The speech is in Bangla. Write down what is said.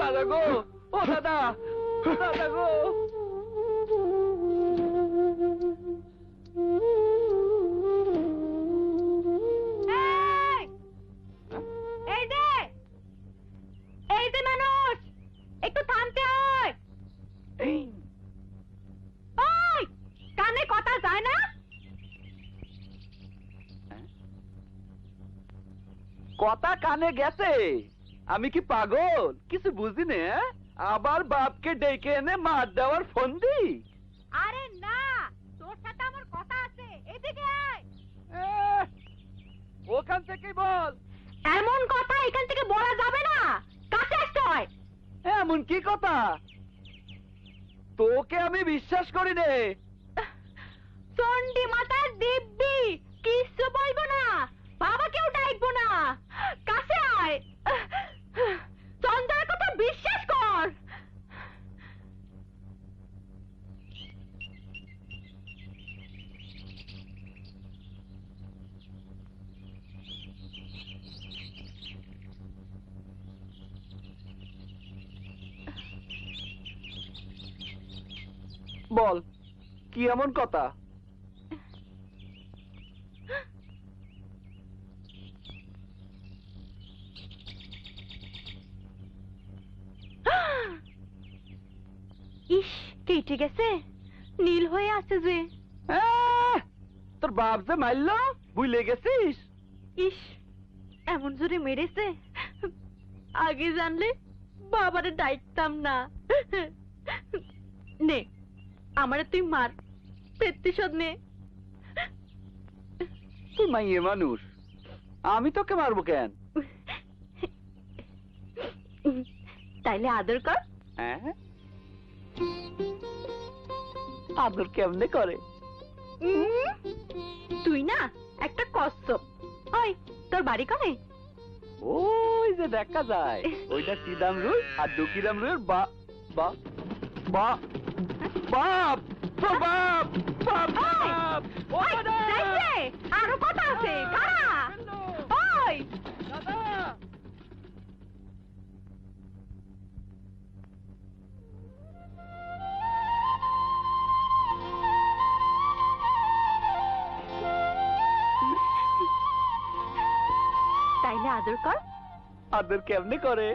দাদা গো, ও দাদা, দাদা গো। এই যে মানুষ, একটু থামতে হয়। ওই কানে কথা যায় না? কথা কানে গেছে। আমি কি পাগল? কিছু বুঝি না। আবার বাপকে ডেকে এনে মার দেওয়ার ফোন দি? আরে না, তোর সাথে আমার কথা আছে, এদিকে আয়। ওখান থেকেই বল। এমন কথা এখান থেকে বলা যাবে না, কাছে আসতে হয়। এমন কি কথা? তোকে আমি বিশ্বাস করি রে। চন্ডী মাতার দিব্যি, কিচ্ছু বলবো না, বাবাকেও ডাকবো না, কাছে আয়। চন্দ্রের কথা বিশ্বাস কর। বল, কি এমন কথা? ইস, কেটে গেছে, নীল হয়ে আছে যে। তোর বাপ যে মারলো, ভুলে গেছিস? ইস, এমন জোরে মেরেছে, আগে জানলে বাবারে ডাকতাম না। নে, আমারে তুই মার, প্রতিশোধ নে। তুই মাইয়ে মানুষ, আমি তোকে মারবো কেন? তাইলে আদর কর। আদর কেমনে করে? তুই না একটা কচ্ছপ। ওই, তোর বাড়ি করে? ওই যে দেখা যায়, ওইটা চিদাম রুই আর দুকিরাম রুইয়ের বাপ। বাপ, তোর বাপ, বাপ। আরো কথা আছে, খাড়া। ওই দাদা, তাইলে আদর কর। আদর কেমনে করে?